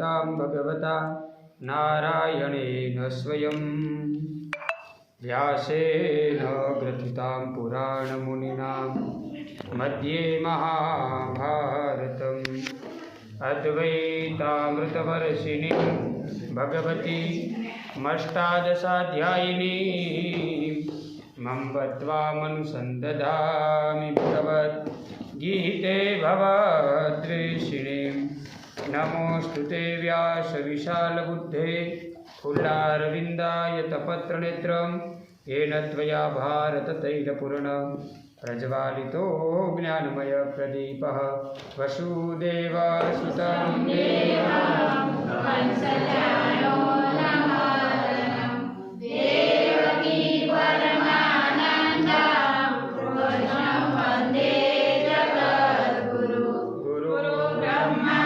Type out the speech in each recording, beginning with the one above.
कथितां भगवता नारायणेन स्वयं व्यासेन ग्रथितां पुराणमुनिना मध्ये महाभारतम् अद्वैतामृतवर्षिणीं भगवती मष्टादशाध्यायिनी मम्बत्वामनुसन्दधामि भगवद्गीते भवद्वेषिणीं नमोऽस्तु ते व्यासविशालबुद्धे फुल्लारविन्दायतपत्रनेत्रं येन त्वया भारततैलपूर्णं प्रज्वालितो ज्ञानमयप्रदीपः वसुदेवसुतं देवं कंसचाणूरमर्दनं देवकी परमानन्दं कृष्णं वन्दे जगद्गुरुं गुरु ब्रह्मा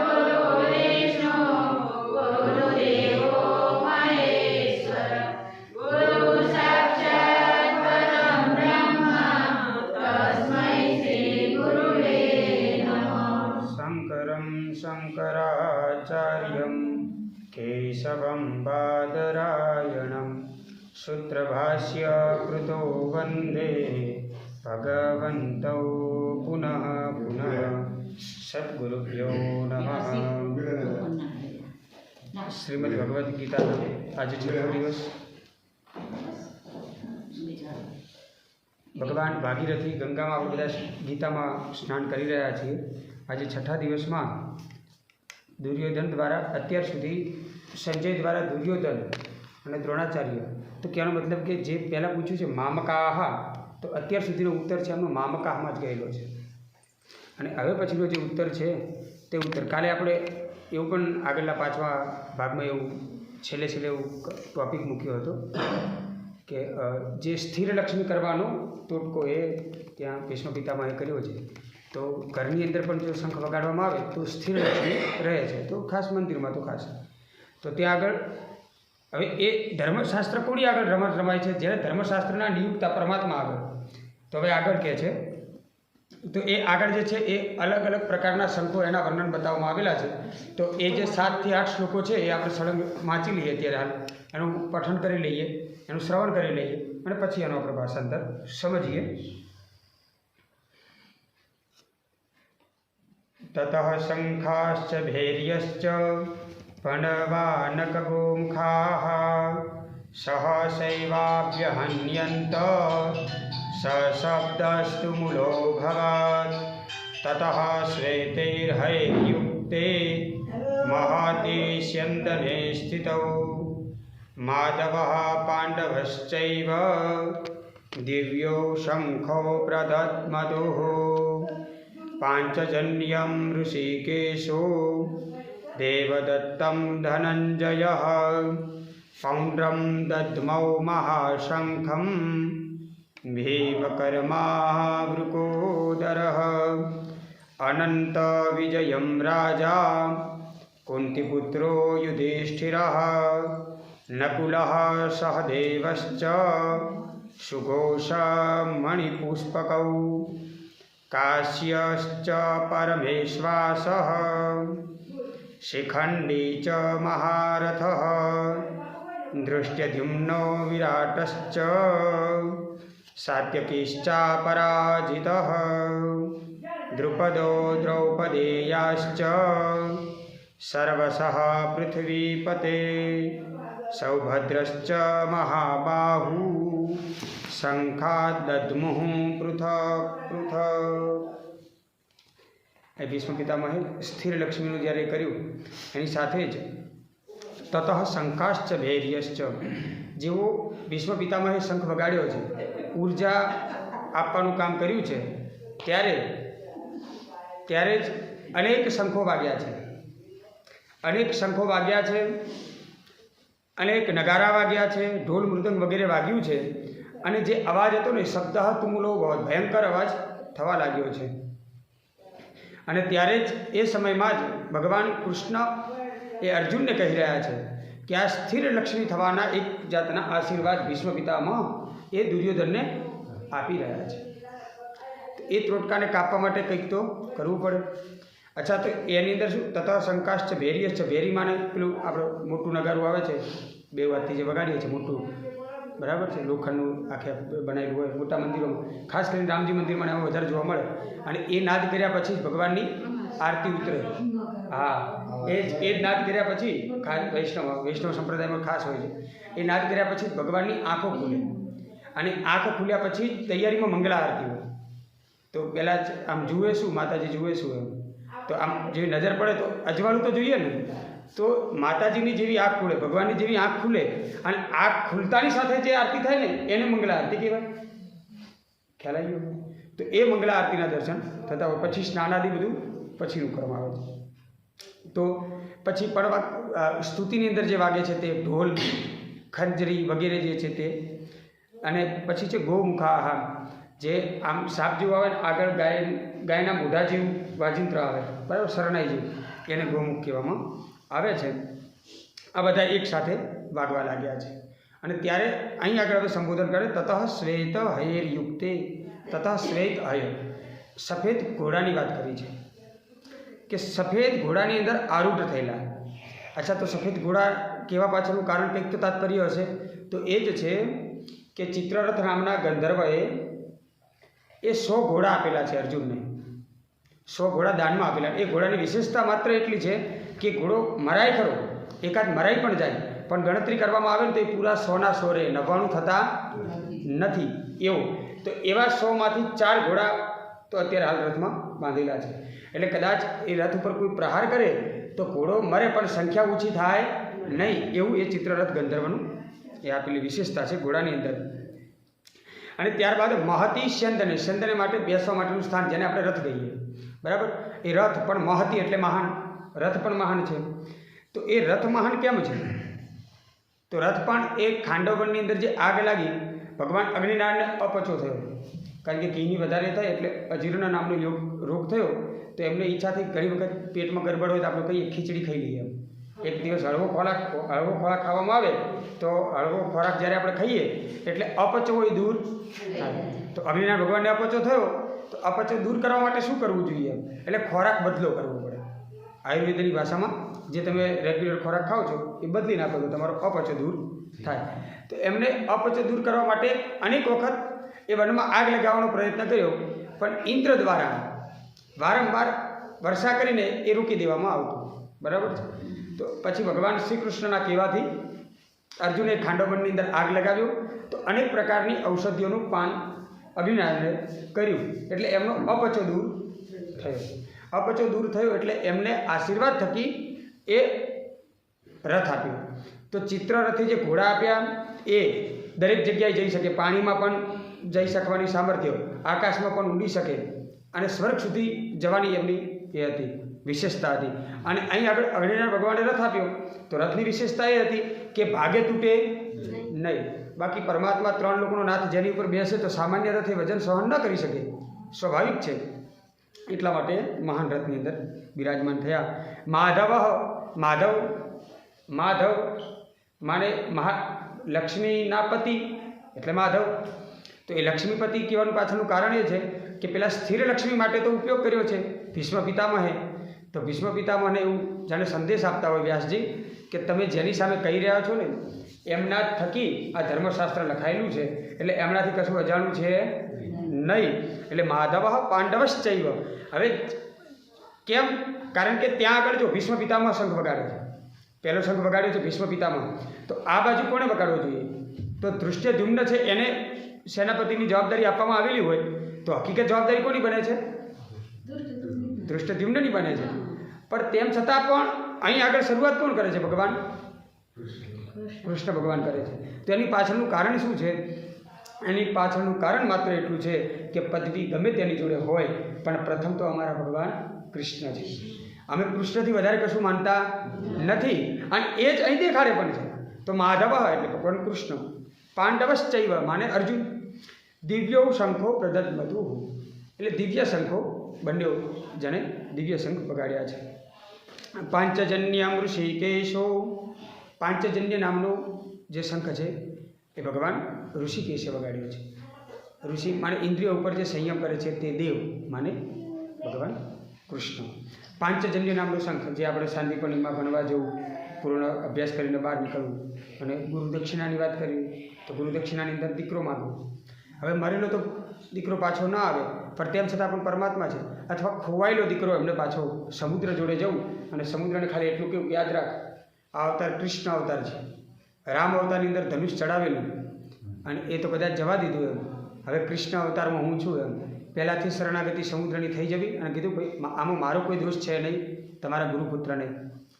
गुरु विष्णु गुरुदेवो महेश्वर गुरु साक्षात् परं ब्रह्म तस्मै श्री गुरुवे नमः। शङ्करं शङ्कराचार्यं केशवं बादरायणं सूत्रभाष्य कृतो वन्दे भगवन्तौ पुनः पुनः। सद्गुरुभ्यो नमः। श्रीमद् भगवद गीता आज छठो दिवस। भगवान भागीरथी गंगा में આપણે બધા ગીતામાં સ્નાન કરી રહ્યા છીએ। આજે છઠ્ઠા દિવસમાં દુર્યોધન દ્વારા અત્યાર સુધી સંજય દ્વારા દુર્યોધન અને દ્રોણાચાર્ય, તો કહેવાનો મતલબ કે જે પહેલાં પૂછ્યું છે મામકાહ, તો અત્યાર સુધીનો ઉત્તર છે એમનો મામકાહમાં જ ગયેલો છે। અને હવે પછીનો જે ઉત્તર છે તે ઉત્તર કાલે આપણે એવું પણ આગળના પાંચમા ભાગમાં એવું છેલ્લે એવું ટોપિક મૂક્યો હતો કે જે સ્થિર લક્ષ્મી કરવાનો ટોટકો એ ત્યાં ભીષ્મ પિતામહે કર્યો છે। તો ઘરની અંદર પણ જો શંખ વગાડવામાં આવે તો સ્થિર લક્ષ્મી રહે છે, તો ખાસ મંદિરમાં તો ખાસ। તો ત્યાં આગળ હવે એ ધર્મશાસ્ત્ર કોની આગળ રમત રમાય છે? જ્યારે ધર્મશાસ્ત્રના નિયુક્તા પરમાત્મા આગળ। તો હવે આગળ કહે છે, તો એ આગળ જે છે એ અલગ અલગ પ્રકારના શંખો એના વર્ણન બતાવવામાં આવેલા છે। તો એ જે 7 થી 8 શ્લોકો છે એ આપણે સળંગ વાંચી લઈએ, અત્યારે હાલ એનું પઠન કરી લઈએ, એનું શ્રવણ કરી લઈએ અને પછી એનો આપણે ભાષાંતર સમજીએ। તતઃ શંખાશ્ચ ભૈર્યશ્ચ પણવાનકગોમુખાઃ સહસૈવાભ્યહન્યન્ત સશબ્દસ્તુ મૂલોऽભવत्। તતઃ શ્વેતૈર્હયૈર્યુક્તે મહાતે સ્યन्दने स्थितौ माधवः पाण्डवश्चैव दिव्यो शङ्खो प्रदद्मधुः। पाञ्चजन्यं ऋषिकेशो देवदत्तं धनञ्जयः पौण्ड्रं दद्मौ महाशङ्खं भीमकर्मावृकोदरः। अनन्तविजयं राजा कुन्तीपुत्रो युधिष्ठिरः नकुलः सहदेवश्च सुघोषमणिपुष्पकौ काश्यश्च परमेश्वासः शिखण्डी च महारथः धृष्ट्यद्युम्नो विराटश्च सात्यकीश्चापराजितः द्रुपदो द्रौपदेयाश्च सर्वशः पृथ्वीपते सौभद्रश्च महाबाहु शङ्खाद्दद्मुः पृथक् पृथक्। એ ભીષ્મ પિતામહે સ્થિર લક્ષ્મીનું જ્યારે કર્યું એની સાથે જ તતઃ શંખાશ્ચ ભૈર્યશ્ચ, જેવો ભીષ્મ પિતામહે શંખ વગાડ્યો છે, ઉર્જા આપવાનું કામ કર્યું છે, ત્યારે જ અનેક શંખો વાગ્યા છે, અનેક શંખો વાગ્યા છે, અનેક નગારા વાગ્યા છે, ઢોલ મૃદંગ વગેરે વાગ્યું છે। અને જે અવાજ હતો ને શબ્દ તુમુલો બહુ ભયંકર અવાજ થવા લાગ્યો છે। અને ત્યારે જ એ સમયમાં જ ભગવાન કૃષ્ણ એ અર્જુનને કહી રહ્યા છે કે આ સ્થિર લક્ષ્મી થવાના એક જાતના આશીર્વાદ ભીષ્મ પિતામહ એ દુર્યોધનને આપી રહ્યા છે। એ ત્રોટકાને કાપવા માટે કંઈક તો કરવું પડે। અચ્છા, તો એની અંદર શું તથા શંકાશ્ચ ભેરીયશ્ચ, ભેરી માને પેલું આપણું મોટું નગારું આવે છે, 2 વાતથી જે વગાડીએ છીએ મોટું, બરાબર છે, લોખંડનું આખે બનાવેલું હોય મોટા મંદિરોમાં, ખાસ કરીને રામજી મંદિરમાં એમાં વધારે જોવા મળે. અને એ નાદ કર્યા પછી જ ભગવાનની આરતી ઉતરે. હા, એ જ નાદ કર્યા પછી ખાસ વૈષ્ણવ સંપ્રદાયમાં ખાસ હોય છે. એ નાદ કર્યા પછી ભગવાનની આંખો ખુલે, અને આંખો ખુલ્યા પછી તૈયારીમાં મંગળા આરતી હોય. તો પહેલાં જ આમ જુએ શું, માતાજી જુએ શું, એમ તો આમ જેવી નજર પડે તો અજવાળું તો જોઈએ ને. તો માતાજીની જેવી આંખ ખુલે, ભગવાનની જેવી આંખ ખુલે, અને આંખ ખુલતાની સાથે જે આરતી થાય ને એને મંગળા આરતી કહેવાય. ખ્યાલ આવી ગયો? તો એ મંગળા આરતીના દર્શન થતા હોય. પછી સ્નાનાદિ બધું પછીનું કરવામાં આવે છે. તો પછી પણ સ્તુતિની અંદર જે વાગે છે તે ઢોલ, ખંજરી વગેરે જે છે તે, અને પછી છે ગૌમુખાહાર, જે આમ સાપ જેવું આવે ને આગળ ગાયના મોઢા જેવું વાજિંત્ર આવે, બરાબર, શરણાઈ જેવું, એને ગૌમુખ કહેવામાં આવે છે. આ બધા એક સાથે વાગવા લાગ્યા છે. અને ત્યારે અહીં આગળ હવે સંબોધન કરે, તતઃ શ્વેત હયર્યુક્તે, તતઃ શ્વેત હય, સફેદ ઘોડાની વાત કરી છે કે સફેદ ઘોડાની અંદર આરૂઢ થયેલા. અચ્છા, તો સફેદ ઘોડા કહેવા પાછળનું કારણ કંઈક તો તાત્પર્ય હશે. તો એ જ છે કે ચિત્રરથ નામના ગંધર્વએ એ 100 ઘોડા આપેલા છે અર્જુનને, 100 ઘોડા દાનમાં આપેલા. એ ઘોડાની વિશેષતા માત્ર એટલી છે કે ઘોડો મરાય ખરો, એકાદ મરાઈ પણ જાય, પણ ગણતરી કરવામાં આવે ને તો એ પૂરા 100ના 100 રહે, 99 થતા નથી એવું. તો એવા 100માંથી 4 ઘોડા તો અત્યારે હાલ રથમાં બાંધેલા છે. એટલે કદાચ એ રથ ઉપર કોઈ પ્રહાર કરે તો ઘોડો મરે પણ સંખ્યા ઓછી થાય નહીં, એવું એ ચિત્રરથ ગંધર્વનું એ આપેલી વિશેષતા છે ઘોડાની અંદર. અને ત્યારબાદ મહતી સ્યંદને, સ્યંદને માટે બેસવા માટેનું સ્થાન, જેને આપણે રથ કહીએ, બરાબર. એ રથ પણ મહતી એટલે મહાન, રથ પણ મહાન છે. તો એ રથ મહાન કેમ છે? તો રથ પણ એ ખાંડવવનની અંદર જે આગ લાગી, ભગવાન અગ્નિનારાયણને અપચો થયો, કારણ કે ઘીની વધારે થાય એટલે અજીર્ણ નામનો રોગ થયો. તો એમને ઈચ્છાથી ઘણી વખત પેટમાં ગરબડ હોય તો આપણે કહીએ ખીચડી ખાઈ લઈએ. એક દિવસ હળવો ખોરાક ખાવામાં આવે તો હળવો ખોરાક જ્યારે આપણે ખાઈએ એટલે અપચો હોય દૂર થાય. તો અગ્નિનારાયણ ભગવાનને અપચો થયો, તો અપચો દૂર કરવા માટે શું કરવું જોઈએ? એટલે ખોરાક બદલો કરવો પડે. આયુર્વેદની ભાષામાં જે તમે રેગ્યુલર ખોરાક ખાઓ છો એ બદલી નાખો તો તમારો અપચો દૂર થાય. તો એમને અપચો દૂર કરવા માટે અનેક વખત એ વનમાં આગ લગાવવાનો પ્રયત્ન કર્યો, પણ ઇન્દ્ર દ્વારા વારંવાર વર્ષા કરીને એ રોકી દેવામાં આવતું, બરાબર છે. તો પછી ભગવાન શ્રી કૃષ્ણના કહેવાથી અર્જુને ખાંડવવનની અંદર આગ લગાવ્યો. તો અનેક પ્રકારની ઔષધિઓનું પાન અગ્નિનારાયણે કર્યું, એટલે એમનો અપચો દૂર થયો. અપચો દૂર થયો એટલે એમને આશીર્વાદ થકી એ રથ આપ્યો. તો ચિત્રરથે જે ઘોડા આપ્યા એ દરેક જગ્યાએ જઈ શકે, પાણીમાં પણ જઈ શકવાની સામર્થ્ય, આકાશમાં પણ ઉડી શકે, અને સ્વર્ગ સુધી જવાની એમની એ હતી, વિશેષતા હતી. અને અહીં આગળ અગ્નિનારાયણ ભગવાને રથ આપ્યો, તો રથની વિશેષતા એ હતી કે ભાગે તૂટે નહીં. બાકી પરમાત્મા 3 લોકોનો નાથ જેની ઉપર બેસે તો સામાન્ય રથે વજન સહન ન કરી શકે, સ્વાભાવિક છે. એટલા માટે મહાન રથની અંદર બિરાજમાન થયા. માધવ માને લક્ષ્મીના પતિ એટલે માધવ. તો એ લક્ષ્મીપતિ કહેવાનું પાછળનું કારણ એ છે કે પેલા સ્થિર લક્ષ્મી માટે તો ઉપયોગ કર્યો છે ભીષ્મ પિતામહે. તો ભીષ્મ પિતામહને એવું જાણે સંદેશ આપતા હોય વ્યાસજી કે તમે જેની સામે કહી રહ્યા છો ને એમના થકી આ ધર્મશાસ્ત્ર લખાયેલું છે, એટલે એમનાથી કશું અજાણું છે નહીં. એટલે માધવ પાંડવશ્ચૈવ. હવે કેમ? કારણ કે ત્યાં આગળ જો ભીષ્મ પિતામહ શંખ વગાડે છે, પહેલો શંખ વગાડ્યો છે ભીષ્મ પિતામહ, તો આ બાજુ કોણે વગાડવો જોઈએ? તો ધૃષ્ટદ્યુમ્ન છે, એને સેનાપતિની જવાબદારી આપવામાં આવેલી હોય તો હકીકત જવાબદારી કોની બને છે? ધૃષ્ટદ્યુમ્નની બને છે. પણ તેમ છતાં પણ અહીં આગળ શરૂઆત કોણ કરે છે? ભગવાન કૃષ્ણ ભગવાન કરે છે. તો એની પાછળનું કારણ શું છે? એની પાછળનું કારણ માત્ર એટલું છે કે પદવી ગમે તેની જોડે હોય પણ પ્રથમ તો અમારા ભગવાન કૃષ્ણ છે. અમે કૃષ્ણથી વધારે કશું માનતા નથી, અને એ જ અહીં દેખાડે પણ છે. તો માધવ એટલે ભગવાન કૃષ્ણ, પાંડવશ્ચૈવ માને અર્જુન, દિવ્યો શંખો પ્રદત્મતુ એટલે દિવ્ય શંખો બંને જણે દિવ્ય શંખ વગાડ્યા છે. પાંચજન્યમ ઋષિકેશો, પાંચજન્ય નામનો જે શંખ છે એ ભગવાન ઋષિકેશે વગાડ્યો છે. ઋષિ માને ઇન્દ્રિયો ઉપર જે સંયમ કરે છે તે દેવ માને ભગવાન કૃષ્ણ. પાંચજન્ય નામનો શંખ, જે આપણે શાંતિપણીમાં ભણવા જવું, પૂર્ણ અભ્યાસ કરીને બહાર નીકળવું. અને ગુરુદક્ષિણાની વાત કરી તો ગુરુદક્ષિણાની અંદર દીકરો માગવો. હવે મરેલો તો દીકરો પાછો ના આવે, પણ તેમ છતાં પણ પરમાત્મા છે. અથવા ખોવાયેલો દીકરો એમને પાછો સમુદ્ર જોડે જવું અને સમુદ્રને ખાલી એટલું કેવું યાદ રાખ, આ અવતાર કૃષ્ણ અવતાર છે, રામ અવતારની અંદર ધનુષ ચડાવેલું અને એ તો કદાચ જવા દીધું એમ, હવે કૃષ્ણ અવતારમાં હું છું એમ. પહેલાંથી શરણાગતિ સમુદ્રની થઈ જવી અને કીધું ભાઈ આમાં મારો કોઈ દોષ છે નહીં, તમારા ગુરુપુત્રને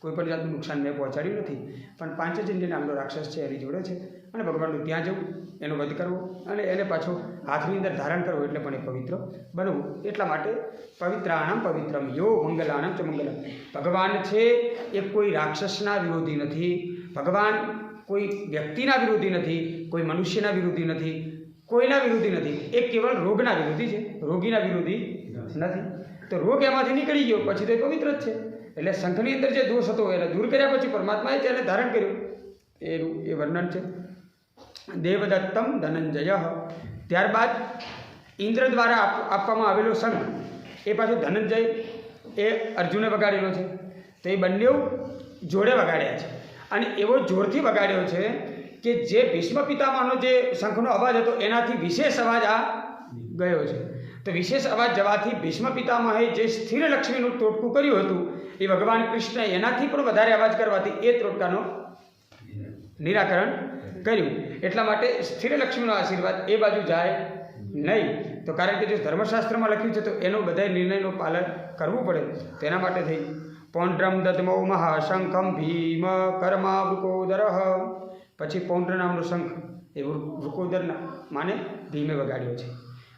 કોઈ પણ જાતનું નુકસાન મેં પહોંચાડ્યું નથી, પણ પાંચજન્ય નામનો રાક્ષસ છે એની જોડે છે અને ભગવાનનું ત્યાં જવું, એનો વધ કરવો અને એને પાછો હાથની અંદર ધારણ કરવો, એટલે પણ એ પવિત્ર બનવું. એટલા માટે પવિત્રાણામ પવિત્રમ યો મંગલાણમ ચ મંગલમ. ભગવાન છે એ કોઈ રાક્ષસના વિરોધી નથી, ભગવાન કોઈ વ્યક્તિના વિરોધી નથી, કોઈ મનુષ્યના વિરોધી નથી, કોઈના વિરોધી નથી. એ કેવળ રોગના વિરોધી છે, રોગીના વિરોધી નથી. તો રોગ એમાંથી નીકળી ગયો પછી તો એ પવિત્ર જ છે. એટલે શંખની અંદર જે દોષ હતો એને દૂર કર્યા પછી પરમાત્માએ તેને ધારણ કર્યું, એનું એ વર્ણન છે. દેવદત્તમ ધનંજય. ત્યારબાદ ઇન્દ્ર દ્વારા આપવામાં આવેલો શંખ એ પાછો ધનંજય એ અર્જુને વગાડેલો છે. તો એ બંને જોડે વગાડ્યા છે અને એવો જોરથી વગાડ્યો છે કે જે ભીષ્મ પિતામહનો જે શંખનો અવાજ હતો એનાથી વિશેષ અવાજ આ ગયો છે. તો વિશેષ અવાજ જવાથી ભીષ્મ પિતામહે જે સ્થિર લક્ષ્મીનું તોટકું કર્યું હતું એ ભગવાન કૃષ્ણએ એનાથી પણ વધારે અવાજ કરવાથી એ તોટકાનું નિરાકરણ કર્યું. એટલા માટે સ્થિર લક્ષ્મીનો આશીર્વાદ એ બાજુ જાય નહીં. તો કારણ કે જો ધર્મશાસ્ત્રમાં લખ્યું છે તો એનો બધા નિર્ણયનું પાલન કરવું પડે. તેના માટે થઈ પૌંડ્રમ દધમૌ મહાશંખમ ભીમ કર્મા વૃકોદર. પછી પૌંડ્ર નામનો શંખ એ વૃકોદર માને ભીમે વગાડ્યો છે.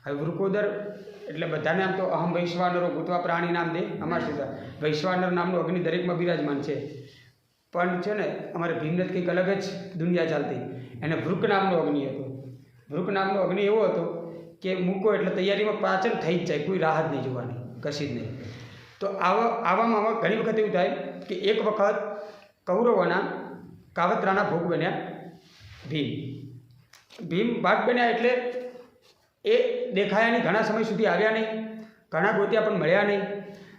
હવે વૃકોદર એટલે બધાને આમ તો અહમ વૈશ્વાનરો ભૂતવા પ્રાણી નામ દે, અમાર સીધા વૈશ્વાનર નામનો અગ્નિ દરેકમાં બિરાજમાન છે. પણ છે ને અમારે ભીમને કંઈક અલગ જ દુનિયા ચાલતી. એને વૃક નામનો અગ્નિ હતો. વૃક નામનો અગ્નિ એવો હતો કે મૂકો એટલે તૈયારીમાં પાચન થઈ જ જાય, કોઈ રાહ જ નહીં જોવાની, કશી જ નહીં. તો આવામાં ઘણી વખત એવું થાય કે એક વખત કૌરવોના કાવતરાના ભોગ બન્યા ભીમ. ભીમ ભાગ બન્યા એટલે એ દેખાયા નહીં, ઘણા સમય સુધી આવ્યા નહીં, ઘણા ગોત્યા પણ મળ્યા નહીં.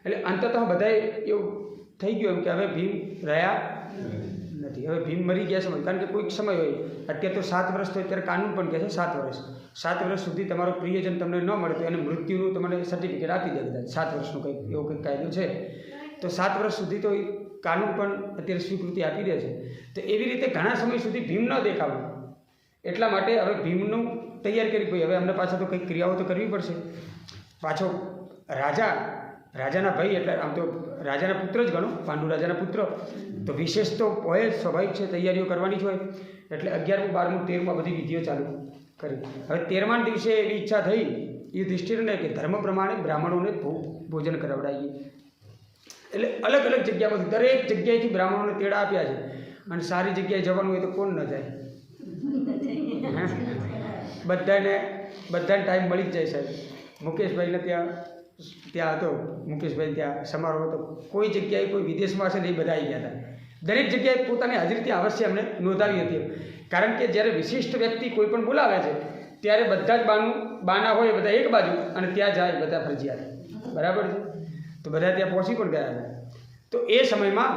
એટલે અંતતઃ બધાએ એવું થઈ ગયું એમ કે હવે ભીમ રહ્યા નથી, હવે ભીમ મરી ગયા સમય. કારણ કે કોઈક સમય હોય, અત્યારે તો 7 વર્ષ તો અત્યારે કાનૂન પણ કહે છે 7 વર્ષ. 7 વર્ષ સુધી તમારો પ્રિયજન તમને ન મળે તો એને મૃત્યુનું તમને સર્ટિફિકેટ આપી દે કદાચ. 7 વર્ષનો કંઈક એવો કંઈક કાયદો છે. તો 7 વર્ષ સુધી તો કાનૂન પણ અત્યારે સ્વીકૃતિ આપી દે છે. તો એવી રીતે ઘણા સમય સુધી ભીમ ન દેખાવું, એટલા માટે હવે ભીમનું તૈયાર કરી કોઈ હવે અમને પાછા તો કંઈક ક્રિયાઓ તો કરવી પડશે. પાછો રાજાના ભાઈ એટલે આમ તો રાજાના પુત્ર જ ગણો, પાંડુ રાજાના પુત્ર, તો વિશેષ તો હોય જ, સ્વાભાવિક છે, તૈયારીઓ કરવાની જ હોય. એટલે 11મું 12મું 13મું બધી વિધિઓ ચાલુ કરી. હવે 13મા દિવસે એવી ઈચ્છા થઈ યુધિષ્ઠિરને કે ધર્મ પ્રમાણે બ્રાહ્મણોને ભોજન કરાવડાવીએ. એટલે અલગ અલગ જગ્યામાંથી દરેક જગ્યાએથી બ્રાહ્મણોને તેડા આપ્યા છે. અને સારી જગ્યાએ જવાનું હોય તો કોણ ન જાય? બધાને ટાઈમ મળી જ જાય સાહેબ. મુકેશભાઈને ત્યાં હતો, મુકેશભાઈ ત્યાં સમારોહ હતો, કોઈ જગ્યાએ કોઈ વિદેશમાં હશે ને એ બધા આવી ગયા હતા. દરેક જગ્યાએ પોતાની હાજરી ત્યાં અવશ્ય અમને નોંધાવી હતી. કારણ કે જ્યારે વિશિષ્ટ વ્યક્તિ કોઈ પણ બોલાવે છે ત્યારે બધા જ બાના હોય બધા એક બાજુ અને ત્યાં જાય બધા ફરજિયાત, બરાબર છે. તો બધા ત્યાં પહોંચી પણ ગયા હતા. તો એ સમયમાં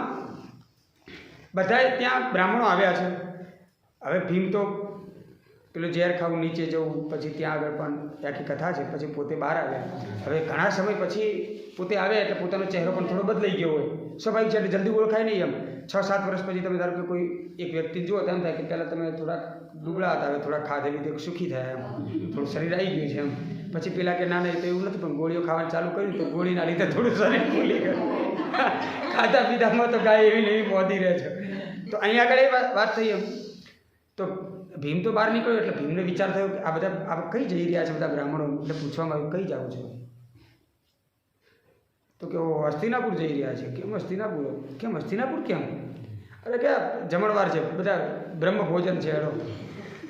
બધાએ ત્યાં બ્રાહ્મણો આવ્યા છે. હવે ભીમ તો પેલું ઝેર ખાવું, નીચે જવું, પછી ત્યાં આગળ પણ આખી કથા છે. પછી પોતે બહાર આવ્યા. હવે ઘણા સમય પછી પોતે આવ્યા એટલે પોતાનો ચહેરો પણ થોડો બદલાઈ ગયો હોય, સ્વાભાવિક છે. એટલે જલ્દી ઓળખાય નહીં એમ. 6-7 વર્ષ પછી તમે ધારો કે કોઈ એક વ્યક્તિ જુઓ તેમ થાય કે પહેલાં તમે થોડાક દુબળા હતા, હવે થોડાક ખાધે લીધે સુખી થયા એમ, થોડું શરીર આવી ગયું છે એમ. પછી પેલા કે ના ના તો એવું નથી, પણ ગોળીઓ ખાવાનું ચાલુ કર્યું તો ગોળીના લીધે થોડું શરીર ખુલી ગયું. ખાધા પીધામાં તો ગાય એવી ને એવી પહોંચી રહે છે. તો અહીંયા આગળ એ વાત થઈ એમ. તો ભીમ તો બહાર નીકળ્યો એટલે ભીમને વિચાર થયો કે આ બધા કઈ જઈ રહ્યા છે બધા બ્રાહ્મણો. એટલે પૂછવામાં આવ્યું કઈ જાવ છો? તો કે હસ્તિનાપુર જઈ રહ્યા છે. કેમ હસ્તિનાપુર? કેમ હસ્તિનાપુર કેમ? અરે કે જમણવાર છે, બધા બ્રહ્મ ભોજન છે એનો.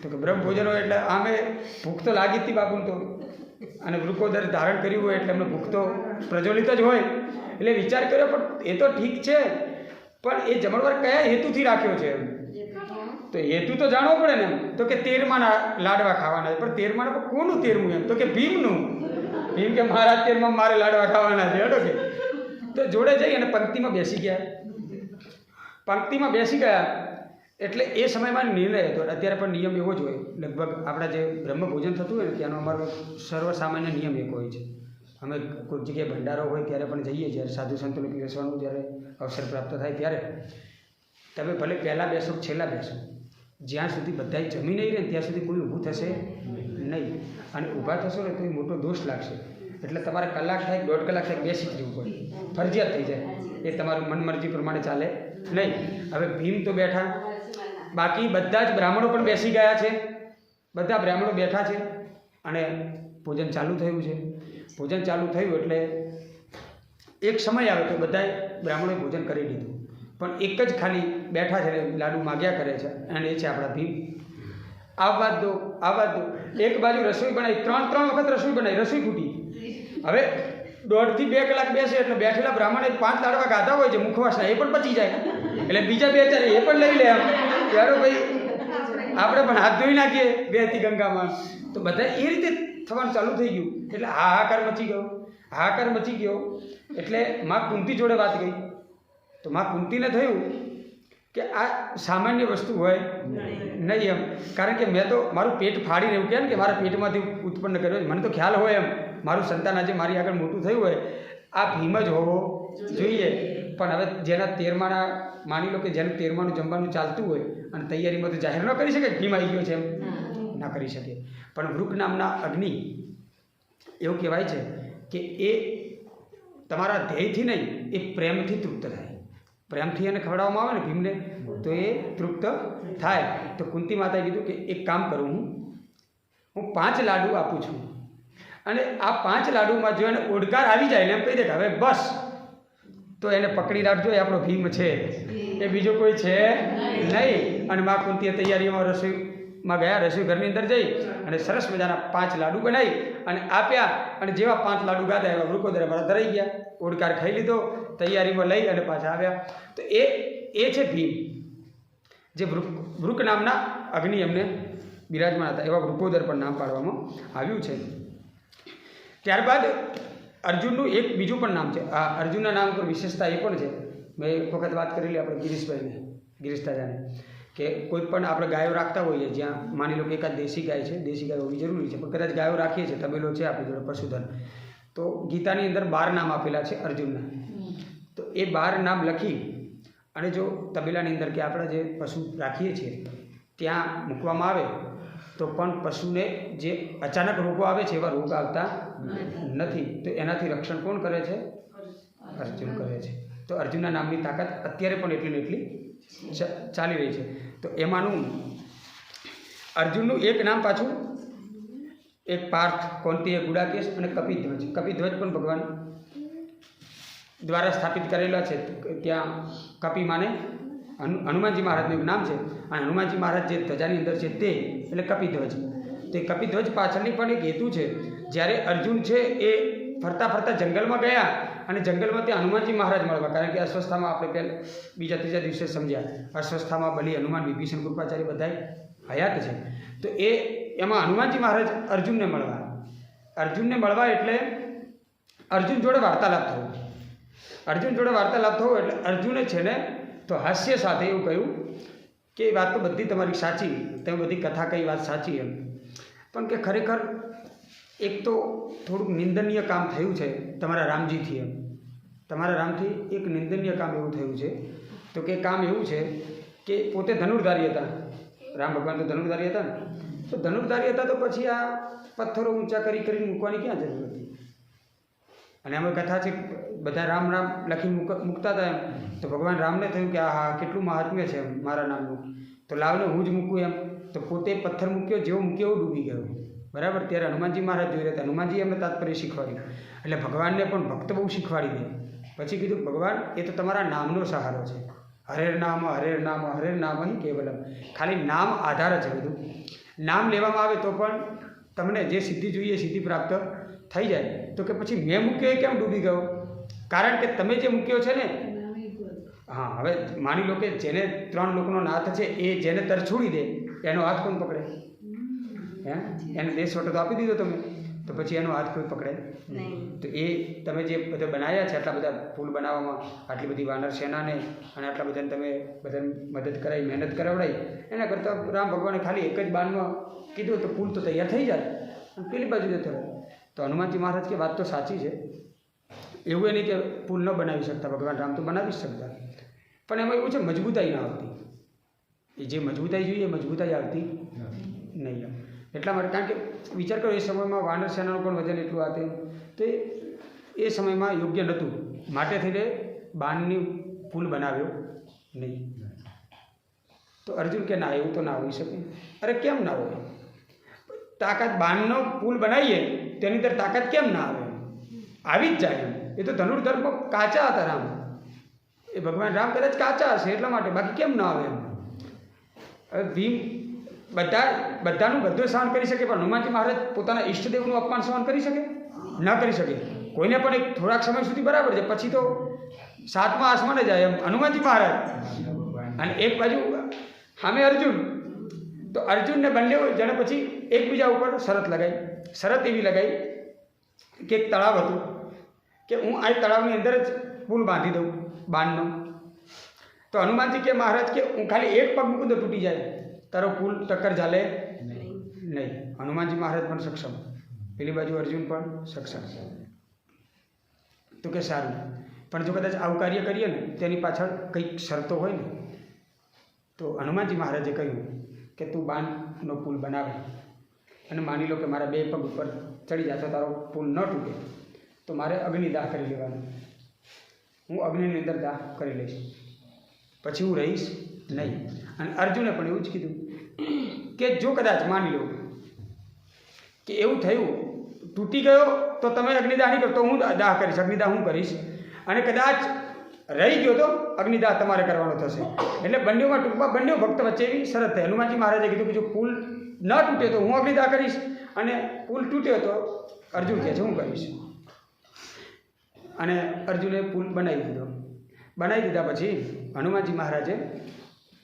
તો કે બ્રહ્મ ભોજન હોય એટલે આમે ભૂખ તો લાગી હતી બાપુને તો, અને વૃકોદર ધારણ કર્યું હોય એટલે એમને ભૂખ તો પ્રજ્વલિત જ હોય. એટલે વિચાર કર્યો પણ એ તો ઠીક છે, પણ એ જમણવાર કયા હેતુથી રાખ્યો છે? તો હેતુ તો જાણવો પડે ને એમ. તો કે 13માના લાડવા ખાવાના. પણ 13માના કોનું 13મું? એમ તો કે ભીમનું. ભીમ કે મારા 13માં મારે લાડવા ખાવાના છે. હટો કે તો જોડે જઈ અને પંક્તિમાં બેસી ગયા. પંક્તિમાં બેસી ગયા એટલે એ સમયમાં નિર્ણય હતો. અત્યારે પણ નિયમ એવો જ હોય. લગભગ આપણા જે બ્રહ્મભોજન થતું હોય ને ત્યાંનો અમારો સર્વસામાન્ય નિયમ એક હોય છે. અમે કોઈક જગ્યાએ ભંડારો હોય ત્યારે પણ જઈએ, જ્યારે સાધુ સંતોને પીરસવાનું જ્યારે અવસર પ્રાપ્ત થાય ત્યારે તમે ભલે પહેલાં બેસો છેલ્લા બેસો, જ્યાં સુધી બધા જમી નહીં રહે ત્યાં સુધી કોઈ ઊભું થશે નહીં. અને ઊભા થશો ને તો એ મોટો દોષ લાગશે. એટલે તમારે કલાક થાય 1.5 કલાક થાય બેસી જ રહેવું પડે, ફરજિયાત થઈ જાય. એ તમારું મનમરજી પ્રમાણે ચાલે નહીં. હવે ભીમ તો બેઠા, બાકી બધા જ બ્રાહ્મણો પણ બેસી ગયા છે. બધા બ્રાહ્મણો બેઠા છે અને ભોજન ચાલુ થયું છે. ભોજન ચાલુ થયું એટલે એક સમય આવે તો બધાએ બ્રાહ્મણોએ ભોજન કરી દીધું, પણ એક જ ખાલી બેઠા છે, લાડુ માગ્યા કરે છે, અને એ છે આપણા ભીમ. આવવા દો, આવવા દો. એક બાજુ રસોઈ બનાવી, 3 વખત રસોઈ બનાવી, રસોઈ ફૂટી. હવે 1.5 થી 2 કલાક બેસે એટલે બેઠેલા બ્રાહ્મણે 5 લાડવા ગાધા હોય છે મુખવાસના, એ પણ પચી જાય. એટલે બીજા 2-4 એ પણ લઈ લે. આમ ત્યારે ભાઈ આપણે પણ હાથ ધોઈ નાખીએ બેથી ગંગામાં. તો બધા એ રીતે થવાનું ચાલુ થઈ ગયું. એટલે હાહાકાર મચી ગયો, હાહાકાર મચી ગયો. એટલે માં કુંતી જોડે વાત ગઈ તો માં કુંતીને થયું કે આ સામાન્ય વસ્તુ હોય નહીં એમ. કારણ કે મેં તો મારું પેટ ફાડીને એવું કહે ને કે મારા પેટમાંથી ઉત્પન્ન કર્યો, મને તો ખ્યાલ હોય એમ મારું સંતાન આજે મારી આગળ મોટું થયું હોય આ ભીમ જ હોવો જોઈએ. પણ હવે જેના 13માના માની લો કે જેને 13માનું જમવાનું ચાલતું હોય અને તૈયારીમાં તો જાહેર ન કરી શકે ભીમ આવી ગયો છે એમ, ના કરી શકે. પણ વૃક નામના અગ્નિ એવું કહેવાય છે કે એ તમારા ધ્યેયથી નહીં, એ પ્રેમથી તૃપ્ત થાય. પ્રેમથી એને ખવડાવવામાં આવે ને ભીમને તો એ તૃપ્ત થાય. તો કુંતી માતાએ કીધું કે એક કામ કરું, હું 5 લાડુ આપું છું, અને આ 5 લાડુમાં જો એને ઓડકાર આવી જાય ને એમ કહી દે કે હવે બસ, તો એને પકડી રાખજો, એ આપણો ભીમ છે, એ બીજો કોઈ છે નહીં. અને મા કુંતીએ તૈયારીઓમાં રસોઈમાં ગયા, રસોઈ ઘરની અંદર જઈ અને સરસ મજાના 5 લાડુ બનાવી અને આપ્યા. અને જેવા 5 લાડુ ગાધા એવા વૃકોદરે મારા ધરાઈ ગયા, ઓડકાર ખાઈ લીધો, તૈયારીમાં લઈ અને પાછા આવ્યા. તો એ છે ભીમ, જે વૃક નામના અગ્નિ એમને બિરાજમાન હતા. એવા વૃકોદર પણ નામ પાડવામાં આવ્યું છે. ત્યારબાદ અર્જુનનું એક બીજું પણ નામ છે. આ અર્જુનના નામ પર વિશેષતા એ પણ છે. મેં એક વખત વાત કરેલી આપણે ગિરીશભાઈને, ગિરીશ દાદાને, કે કોઈ પણ આપણે ગાયો રાખતા હોઈએ, જ્યાં માની લો કે એકાદ દેશી ગાય છે, દેશી ગાય હોવી જરૂરી છે, પણ કદાચ ગાયો રાખીએ છીએ, તબેલો છે આપણી જોડે પશુધન, તો ગીતાની અંદર 12 નામ આપેલા છે અર્જુનના. તો એ 12 નામ લખી અને જો તબેલાની અંદર કે આપણે જે પશુ રાખીએ છીએ ત્યાં મૂકવામાં આવે તો પણ પશુને જે અચાનક રોગો આવે છે એવા રોગ આવતા નથી. તો એનાથી રક્ષણ કોણ કરે છે? અર્જુન કરે છે. તો અર્જુનના નામની તાકાત અત્યારે પણ એટલી ને એટલી ચાલી રહી છે. તો એમાંનું અર્જુનનું એક નામ પાછું એક પાર્થ, કૌંતિય, ગુડાકેશ અને કપિધ્વજ. કપિધ્વજ પણ ભગવાન દ્વારા સ્થાપિત કરેલા છે. ત્યાં કપિ માને હનુમાનજી મહારાજનું એક નામ છે, અને હનુમાનજી મહારાજ જે ધજાની અંદર છે તે એટલે કપિધ્વજ. તે કપિધ્વજ પાછળની પણ એક હેતુ છે. જ્યારે અર્જુન છે એ ફરતા ફરતા જંગલમાં ગયા અને જંગલમાં ત્યાં હનુમાનજી મહારાજ મળવા, કારણ કે અસ્વસ્થામાં આપણે પહેલાં 2-3 દિવસે સમજ્યા, અસ્વસ્થામાં બલી, હનુમાન, વિભીષણ, કૃપાચાર્ય બધાય હયાત છે. તો એમાં હનુમાનજી મહારાજ અર્જુનને મળવા એટલે અર્જુન જોડે વાર્તાલાપ થયો. અર્જુન જોડે વાર્તાલાપ થયો એટલે અર્જુને છે ને તો હાસ્ય સાથે એવું કહ્યું કે એ વાત તો બધી તમારી સાચી, તમે બધી કથા કઈ વાત સાચી એમ, પણ કે ખરેખર એક તો થોડુંક નિંદનીય કામ થયું છે તમારા રામજીથી એમ. તમારા રામથી એક નિંદનીય કામ એવું થયું છે. તો કે કામ એવું છે કે પોતે ધનુર્ધારી હતા, રામ ભગવાન તો ધનુર્ધારી હતા ને, તો ધનુર્ધારી હતા તો પછી આ પથ્થરો ઊંચા કરીને મૂકવાની ક્યાં જરૂર હતી? અને આમાં કથા છે બધા રામ રામ લખી મૂકતા હતા એમ. તો ભગવાન રામને થયું કે આ હા કેટલું મહાત્મ્ય છે એમ મારા નામનું, તો લાવને હું જ મૂકું એમ. તો પોતે પથ્થર મૂક્યો, જેવો મૂક્યો એવું ડૂબી ગયો. બરાબર. ત્યારે હનુમાનજી મહારાજ જોઈ રહ્યા હતા. હનુમાનજી એમને તાત્પર્ય શીખવાડ્યું. એટલે ભગવાનને પણ ભક્ત બહુ શીખવાડી દે. પછી કીધું ભગવાન એ તો તમારા નામનો સહારો છે. હરેર નામ હરેર નામ હરેર નામ અહીં કેવલમ. ખાલી નામ આધાર છે બધું. નામ લેવામાં આવે તો પણ તમને જે સિદ્ધિ જોઈએ સિદ્ધિ પ્રાપ્ત થઈ જાય. તો કે પછી મેં મૂક્યો એ કેમ ડૂબી ગયો? કારણ કે તમે જે મૂક્યો છે ને, હા, હવે માની લો કે જેને 3 લોકનો નાથ છે એ જેને તરછોડી દે એનો હાથ કોણ પકડે? હે? એને દેશ વટો તો આપી દીધો તમે. તો તો પછી એનો હાથ કોઈ પકડે નહીં. તો એ તમે જે બધા બનાવ્યા છે આટલા બધા ફૂલ બનાવવામાં, આટલી બધી વાનર સેનાને અને આટલા બધાને તમે બધાને મદદ કરાવી, મહેનત કરાવડાવી, એના કરતાં રામ ભગવાને ખાલી એક જ બાણમાં કીધું તો ફૂલ તો તૈયાર થઈ જાય અને પેલી બાજુ જતો રહે. તો હનુમાનજી મહારાજ કે વાત તો સાચી છે, એવું એ નહીં કે પુલ ન બનાવી શકતા, ભગવાન રામ તો બનાવી જ શકતા, પણ એમાં એવું છે મજબૂતાઈ ના આવતી. એ જે મજબૂતાઈ જોઈએ એ મજબૂતાઈ આવતી નહીં. એટલા માટે કારણ કે વિચાર કરો, એ સમયમાં વાનર સેનાનું પણ વજન એટલું હતું, તો એ સમયમાં યોગ્ય નહોતું, માટે થઈને બાણની પુલ બનાવ્યો નહીં. તો અર્જુન કે ના, એવું તો ના હોઈ શકે. અરે કેમ ના હોય? તાકાત બાણનો પુલ બનાવીએ તેની અંદર તાકાત કેમ ના આવે? આવી જ જાય. એ તો ધનુર્ધર્મ કાચા હતા રામ, એ ભગવાન રામ કદાચ કાચા હશે એટલા માટે, બાકી કેમ ના આવે એમ. હવે ભીમ બધાનું બધું સહન કરી શકે, પણ હનુમાનજી મહારાજ પોતાના ઈષ્ટદેવનું અપમાન સહન કરી શકે? ન કરી શકે. કોઈને પણ એક થોડાક સમય સુધી બરાબર છે, પછી તો સાતમા આસમાને જાય એમ હનુમાનજી મહારાજ. અને એક બાજુ સામે અર્જુન, તો અર્જુનને બંને જણે પછી એકબીજા ઉપર શરત લગાવી. શરત એવી લગાવી કે એક તળાવ હતું, કે હું આ તળાવની અંદર જ પુલ બાંધી દઉં બાણનો. તો હનુમાનજી કે મહારાજ કે હું ખાલી એક પગ મૂકું તો તૂટી જાય, તારો પુલ ટક્કર ચાલે નહીં. હનુમાનજી મહારાજ પણ સક્ષમ, પેલી બાજુ અર્જુન પણ સક્ષમ. તો કે સારું, પણ જો કદાચ આવું કાર્ય કરીએ ને તેની પાછળ કંઈક શરતો હોય ને, તો હનુમાનજી મહારાજે કહ્યું કે તું બાણનો પુલ બનાવે અને માની લો કે મારા બે પગ ઉપર ચડી જાય તો તારો પુલ ન તૂટે, તો મારે અગ્નિદાહ કરી લેવાનો. હું અગ્નિની અંદર દાહ કરી લઈશ, પછી હું રહીશ નહીં. અને અર્જુને પણ એવું જ કીધું કે જો કદાચ માની લો કે એવું થયું, તૂટી ગયો તો તમે અગ્નિદાહ નહીં કરો, તો હું દાહ કરીશ, અગ્નિદાહ હું કરીશ. અને કદાચ રહી ગયો તો અગ્નિદાહ તમારે કરવાનો થશે. એટલે બંનેમાં ટૂંકમાં બંને ભક્ત વચ્ચે એવી શરત થઈ. હનુમાનજી મહારાજે કીધું કે જો પુલ ન તૂટે તો હું અગ્નિદાહ કરીશ, અને પુલ તૂટ્યો તો અર્જુન કહે છે હું કરીશ. અને અર્જુને પુલ બનાવી દીધો. બનાવી દીધા પછી હનુમાનજી મહારાજે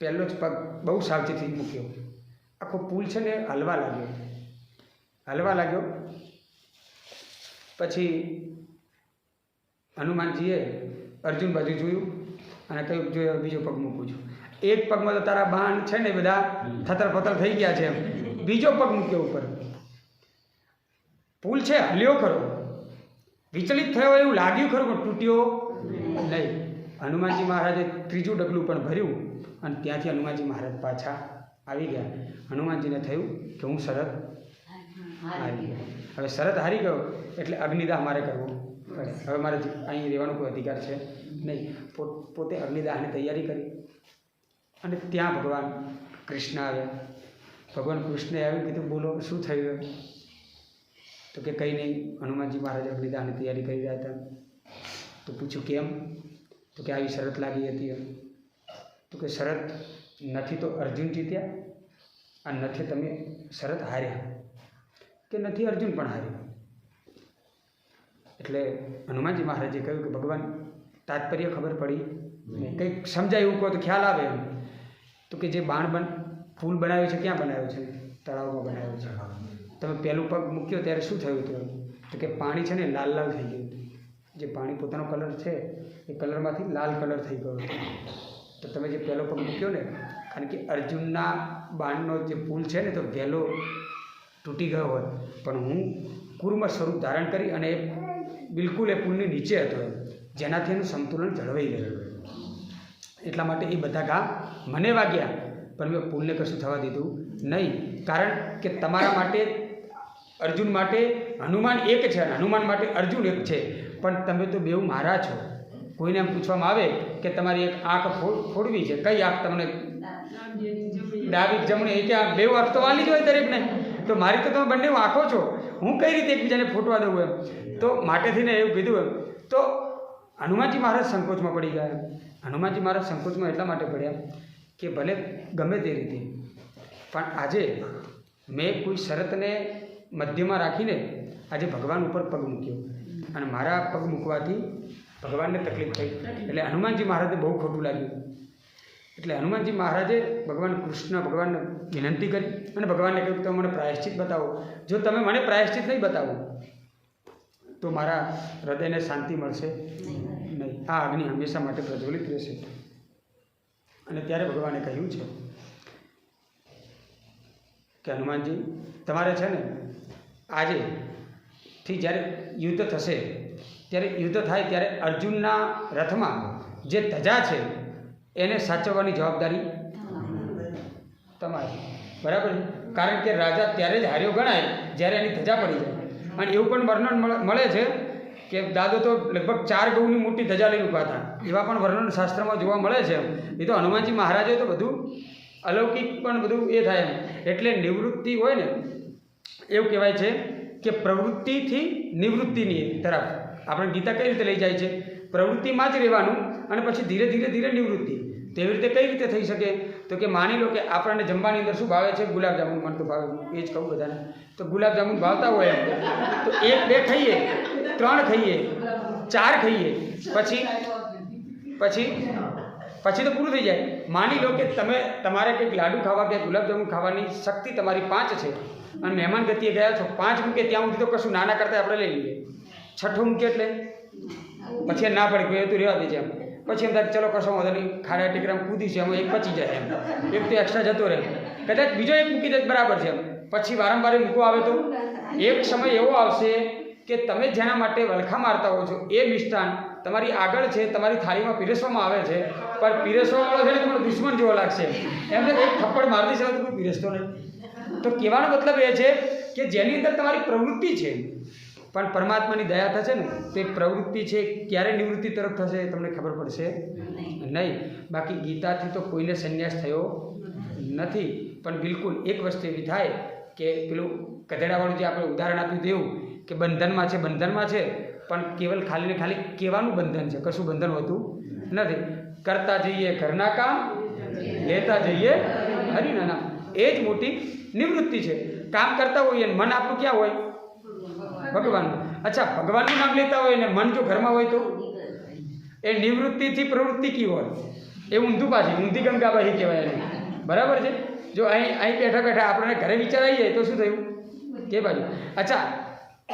પહેલો જ પગ બહુ સાવચેતી મૂક્યો. આખો પુલ છે ને હલવા લાગ્યો. પછી હનુમાનજીએ અર્જુન બાજુ જોયું અને કહ્યું જો બીજો પગ મૂકું છું. એક પગમાં તો તારા બાણ છે ને બધા થતર પતર થઈ ગયા છે એમ. બીજો પગ મૂક્યો ઉપર. પુલ છે હલ્યો ખરો, વિચલિત થયો એવું લાગ્યું ખરું, પણ તૂટ્યો નહીં. હનુમાનજી મહારાજે ત્રીજું ડગલું પણ ભર્યું અને ત્યાંથી હનુમાનજી મહારાજ પાછા આવી ગયા. હનુમાનજીને થયું કે હું શરત હારી ગયો. હવે શરત હારી ગયો એટલે અગ્નિદાહ મારે કરવો પડે. હવે મારે અહીં રહેવાનો કોઈ અધિકાર છે નહીં. પોતે અગ્નિદાહની તૈયારી કરી અને ત્યાં ભગવાન કૃષ્ણ આવ્યા. ભગવાન કૃષ્ણે આવી કીધું બોલો શું થયું? તો કે કંઈ નહીં, હનુમાનજી મહારાજ અગ્નિદાહની તૈયારી કરી રહ્યા હતા. તો પૂછ્યું કેમ? તો કે આવી શરત લાગી હતી. તો કે શરત નથી તો અર્જુન જીત્યા અને નથી તમે શરત હાર્યા, કે નથી અર્જુન પણ હાર્યો. એટલે હનુમાનજી મહારાજે કહ્યું કે ભગવાન તાત્પર્ય ખબર પડી નહીં, કંઈક સમજાય એવું કહો તો ખ્યાલ આવે એમ. તો કે જે પુલ બનાવ્યો છે ક્યાં બનાવ્યો છે? તળાવમાં બનાવ્યો છે. તમે પહેલું પગ મૂક્યો ત્યારે શું થયું હતું? તો કે પાણી છે ને લાલ લાલ થઈ ગયું હતું. જે પાણી પોતાનો કલર છે એ કલરમાંથી લાલ કલર થઈ ગયો હતો. તો તમે જે પહેલો પગ મૂક્યો ને, કારણ કે અર્જુનના બાણનો જે પુલ છે ને તો વહેલો તૂટી ગયો હોય, પણ હું કુર્મ સ્વરૂપ ધારણ કરી અને બિલકુલ એ પુલની નીચે હતો, જેનાથી એનું સંતુલન જળવાઈ ગયું. એટલા માટે એ બધા ઘા મને વાગ્યા, પણ મેં પુલને કશું થવા દીધું નહીં. કારણ કે તમારા માટે અર્જુન માટે હનુમાન એક છે અને હનુમાન માટે અર્જુન એક છે, પણ તમે તો બેઉ મારા છો. કોઈને એમ પૂછવામાં આવે કે તમારી એક આંખ ફોડવી છે, કઈ આંખ તમને? ડાબી જમણી, એ કે આ બેઉ આંખ તો વાલી જ હોય દરેકને. તો મારી તો તમે બંને આંખો છો, હું કઈ રીતે એકબીજાને ફોટવા દઉં એમ? તો માટે થઈને એવું કીધું એમ. તો હનુમાનજી મહારાજ સંકોચમાં પડી ગયા. હનુમાનજી મહારાજ સંકોચમાં એટલા માટે પડ્યા કે ભલે ગમે તે રીતે, પણ આજે મેં કોઈ શરતને મધ્યમાં રાખીને આજે ભગવાન ઉપર પગ મૂક્યો અને મારા પગ મૂકવાથી ભગવાનને તકલીફ થઈ. એટલે હનુમાનજી મહારાજને બહુ ખોટું લાગ્યું. એટલે હનુમાનજી મહારાજે ભગવાનને વિનંતી કરી અને ભગવાનને કહ્યું તમે મને પ્રાયશ્ચિત બતાવો. જો તમે મને પ્રાયશ્ચિત નહીં બતાવો તો મારા હૃદયને શાંતિ મળશે નહીં. આ અગ્નિ હંમેશા માટે પ્રજ્વલિત રહેશે. અને ત્યારે ભગવાને કહ્યું છે કે હનુમાનજી તમારે છે ને આજેથી જ્યારે યુદ્ધ થશે ત્યારે યુદ્ધ થાય ત્યારે અર્જુનના રથમાં જે ધજા છે એને સાચવવાની જવાબદારી તમારી. બરાબર છે? કારણ કે રાજા ત્યારે જ હાર્યો ગણાય જ્યારે એની ધજા પડી જાય. અને એવું પણ વર્ણન મળે છે કે દાદો તો લગભગ 4 ગૌની મોટી ધજા લઈને ઊભા હતા. એવા પણ વર્ણન શાસ્ત્રમાં જોવા મળે છે. એ તો હનુમાનજી મહારાજે તો બધું અલૌકિક પણ બધું એ થાય એમ. એટલે નિવૃત્તિ હોય ને એવું કહેવાય છે કે પ્રવૃત્તિથી નિવૃત્તિની તરફ આપણે ગીતા કઈ રીતે લઈ જાય છે? પ્રવૃત્તિમાં જ રહેવાનું અને પછી ધીરે ધીરે ધીરે નિવૃત્તિ. તેવી રીતે કઈ રીતે થઈ શકે? તો કે માની લો કે આપણને જમવાની અંદર શું ભાવે છે? ગુલાબજાંબુ. મને તો ભાવે, એ જ કહું બધાને. તો ગુલાબજાંબુ ભાવતા હોય એમ તો 1 2 ખાઈએ, 3 ખાઈએ, 4 ખાઈએ, પછી તો પૂરું થઈ જાય. માની લો કે તમારે કંઈક લાડુ ખાવા કે ગુલાબજાંબુ ખાવાની શક્તિ તમારી 5 છે અને મહેમાન ગતિએ ગયા છો, 5 મૂકે ત્યાં સુધી તો કશું નાના કરતાં આપણે લઈ લઈએ. 6ઠું મૂકે એટલે પછી ના પડે કોઈ તો રહેવા દેજે એમ. પછી એમ થાય ચલો કશો વાંધો નહીં, ખાડા ટીકરામાં કૂદી છે એમાં 1 બચી જાય એમ, 1 તો એક્સ્ટ્રા જતો રહે, કદાચ બીજો 1 મૂકી દે બરાબર છે એમ. પછી વારંવાર મૂકવો આવે તો એક સમય એવો આવશે કે તમે જેના માટે વલખા મારતા હો છો એ મિષ્ટાન તમારી આગળ છે, તમારી થાળીમાં પીરસવામાં આવે છે, પણ પીરસવાવાળો છે ને તમારો દુશ્મન જેવો લાગશે એમ. તો એક થપ્પડ મારી દેશે તો કોઈ પીરસતો નહીં. તો કહેવાનો મતલબ એ છે કે જેની અંદર તમારી પ્રવૃત્તિ છે પણ પરમાત્માની દયા થશે ને તે પ્રવૃત્તિ છે ક્યારે નિવૃત્તિ તરફ થશે તમને ખબર પડશે નહીં. બાકી ગીતાથી તો કોઈને સંન્યાસ થયો નથી. પણ બિલકુલ એક વસ્તુ એવી થાય કે પેલું ગધેડાવાળું જે આપણે ઉદાહરણ આપ્યું તેવું કે બંધનમાં છે પણ કેવલ ખાલી ને ખાલી કહેવાનું બંધન છે, કશું બંધન હોતું નથી. કરતા જઈએ ઘરના કામ, લેતા જઈએ હરિના નામ, એ જ મોટી નિવૃત્તિ છે. કામ કરતા હોઈએ મન આપણું ક્યાં હોય? ભગવાનનું. અચ્છા, ભગવાનનું નામ લેતા હોય ને મન જો ઘરમાં હોય તો એ નિવૃત્તિથી પ્રવૃત્તિ કી હોય? એ ઊંધું પાછી ઊંધી ગંગાબાઈ કહેવાય એને. બરાબર છે? જો અહીં બેઠા આપણને ઘરે વિચાર આવી જાય તો શું થયું? કે બાજુ અચ્છા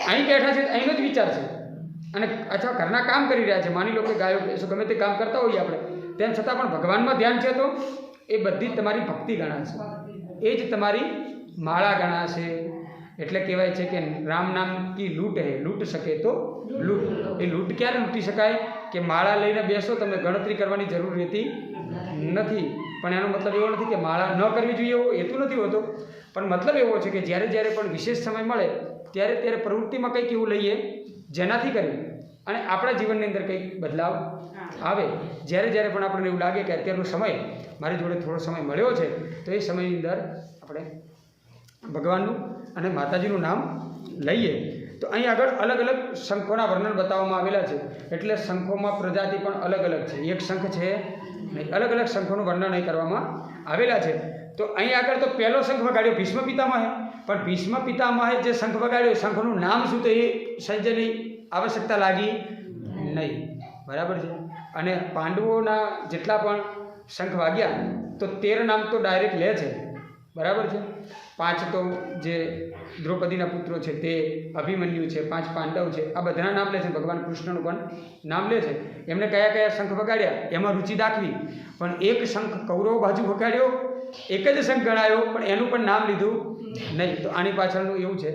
અહીં બેઠા છે અહીંનો જ વિચાર છે અને અથવા ઘરના કામ કરી રહ્યા છે. માની લો કે ગાયો ભેંસો ગમે તે કામ કરતા હોઈએ આપણે, તેમ છતાં પણ ભગવાનમાં ધ્યાન છે તો એ બધી જ તમારી ભક્તિ ગણાશે, એ જ તમારી માળા ગણાશે. એટલે કહેવાય છે કે રામ નામ કી લૂંટ હે, લૂંટ શકે તો લૂંટ. એ લૂંટ ક્યારે લૂંટી શકાય? કે માળા લઈને બેસો, તમે ગણતરી કરવાની જરૂર રહેતી નથી. પણ એનો મતલબ એવો નથી કે માળા ન કરવી જોઈએ એવો હેતુ નથી હોતો. પણ મતલબ એવો છે કે જ્યારે પણ વિશેષ સમય મળે ત્યારે પ્રવૃત્તિમાં કંઈક એવું લઈએ જેનાથી કરી અને આપણા જીવનની અંદર કંઈક બદલાવ આવે. જ્યારે પણ આપણને એવું લાગે કે અત્યારનો સમય મારી જોડે થોડો સમય મળ્યો છે તો એ સમયની અંદર આપણે ભગવાનનું અને માતાજીનું નામ લઈએ. તો અહીં આગળ અલગ અલગ શંખોના વર્ણન બતાવવામાં આવેલા છે. એટલે શંખોમાં પ્રજાતિ પણ અલગ અલગ છે, એક શંખ છે નહીં, અલગ અલગ શંખોનું વર્ણન અહીં કરવામાં આવેલા છે. તો અહીં આગળ તો પહેલો શંખ વગાડ્યો ભીષ્મ પિતામહે, પણ ભીષ્મ પિતામહે જે શંખ વગાડ્યો શંખનું નામ શું તો એ સંજયની આવશ્યકતા લાગી નહીં. બરાબર છે? અને પાંડવોના જેટલા પણ શંખ વાગ્યા તો 13 નામ તો ડાયરેક્ટ લે છે. બરાબર છે? 5 તો જે દ્રૌપદીના પુત્રો છે તે, અભિમન્યુ છે, 5 પાંડવ છે, આ બધાના નામ લે છે. ભગવાન કૃષ્ણનું પણ નામ લે છે. એમને કયા શંખ વગાડ્યા એમાં રુચિ દાખવી, પણ એક શંખ કૌરવ બાજુ વગાડ્યો, એક જ શંખ ગણાયો પણ એનું પણ નામ લીધું નહીં. તો આની પાછળનું એવું છે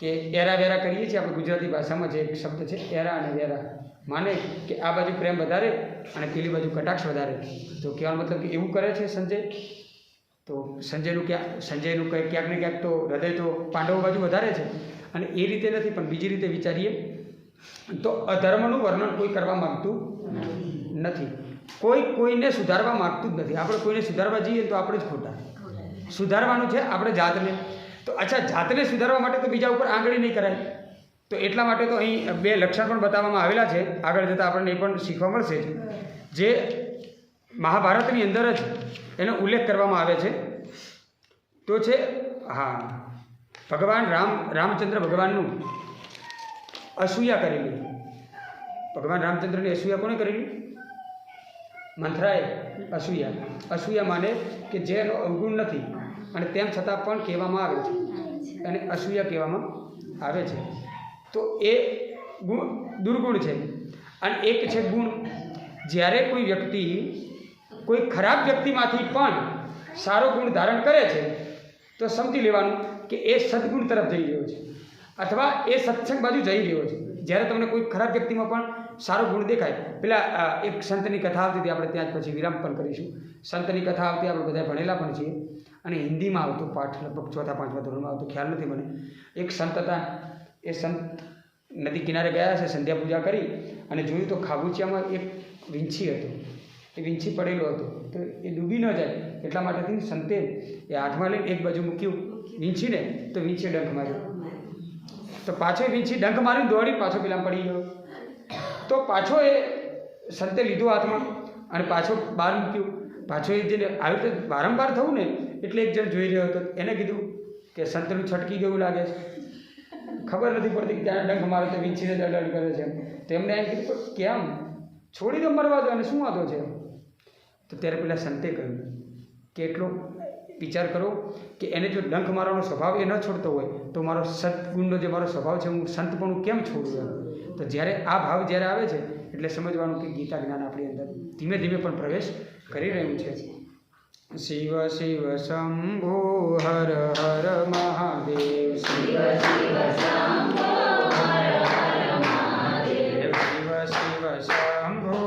કે એરા વેરા કરીએ છીએ આપણે ગુજરાતી ભાષામાં જે એક શબ્દ છે એરા અને વેરા, માને કે આ બાજુ પ્રેમ વધારે અને પેલી બાજુ કટાક્ષ વધારે. તો કહેવાનો મતલબ કે એવું કરે છે સંજય. તો સંજયનું ક્યાંક ને ક્યાંક તો હૃદય તો પાંડવો બાજુ વધારે છે. અને એ રીતે નથી પણ બીજી રીતે વિચારીએ તો અધર્મનું વર્ણન કોઈ કરવા માગતું નથી. કોઈને સુધારવા માગતું જ નથી. આપણે કોઈને સુધારવા જઈએ તો આપણે જ ખોટા. સુધારવાનું છે આપણે જાતને. તો અચ્છા, જાતને સુધારવા માટે તો બીજા ઉપર આંગળી નહીં કરાય. તો એટલા માટે તો અહીં 2 લક્ષણ પણ બતાવવામાં આવેલા છે. આગળ જતાં આપણને એ પણ શીખવા મળશે જે મહાભારતની અંદર જ એનો ઉલ્લેખ કરવામાં આવે છે. તો છે ભગવાન રામચંદ્ર ભગવાનનું અસૂયા કરેલી. ભગવાન રામચંદ્રની અસૂયા કોને કરેલી? મંથરાએ અસૂયા માને કે જેનો અવગુણ નથી અને તેમ છતાં પણ કહેવામાં આવે છે અને અસૂયા કહેવામાં આવે છે. તો એ દુર્ગુણ છે અને એક છે ગુણ. જ્યારે કોઈ વ્યક્તિ કોઈ ખરાબ વ્યક્તિમાંથી પણ સારો ગુણ ધારણ કરે છે તો સમજી લેવાનું કે એ સદગુણ તરફ જઈ રહ્યો છે અથવા એ સત્સંગ બાજુ જઈ રહ્યો છે. જ્યારે તમને કોઈ ખરાબ વ્યક્તિમાં પણ સારો ગુણ દેખાય. પેલા એક સંતની કથા આવતી હતી, આપણે ત્યાં જ પછી વિરામ પણ કરીશું. સંતની કથા આવતી, આપણે બધા ભણેલા પણ છીએ અને હિન્દીમાં આવતું પાઠ, લગભગ 4થા 5મા ધોરણમાં આવતું, ખ્યાલ નથી મને. એક સંત હતા, એ સંત નદી કિનારે ગયા છે, સંધ્યા પૂજા કરી અને જોયું તો ખાબુચિયામાં એક વીંછી હતું. એ વીંછી પડેલો હતો તો એ ડૂબી ન જાય એટલા માટેથી સંતે એ હાથમાં લઈને એક બાજુ મૂક્યું વીંછીને, તો વીંછીએ ડંખ માર્યો. તો પાછો વીંછી ડંખ મારીને દોડી પાછો પેલા પડી ગયો. તો પાછો એ સંતે લીધો હાથમાં અને પાછો બહાર મૂક્યું. પાછો એ જેને આવી રીતે વારંવાર થવું ને એટલે એક જણ જોઈ રહ્યો હતો. એને કીધું કે સંતનું છટકી ગયું લાગે છે, ખબર નથી પડતી કે ત્યાં ડંખ મારે તો વીંછીને દડ કરે છે. તો એમને એમ કીધું કેમ છોડી દો, મરવા દો, અને શું વાંધો છે? તો ત્યારે પેલા સંતે કહ્યું કે એટલો વિચાર કરો કે એને જો ડંખ મારવાનો સ્વભાવ એ ન છોડતો હોય તો મારો સદગુણનો જે મારો સ્વભાવ છે, હું સંતપણું કેમ છોડું એમ. તો જ્યારે આ ભાવ જ્યારે આવે છે એટલે સમજવાનું કે ગીતા જ્ઞાન આપણી અંદર ધીમે ધીમે પણ પ્રવેશ કરી રહ્યું છે. શિવ શિવ શંભો હર હર મહાદેવ. શિવ શિવ શંભો હર હર મહાદેવ. શિવ શિવ શંભો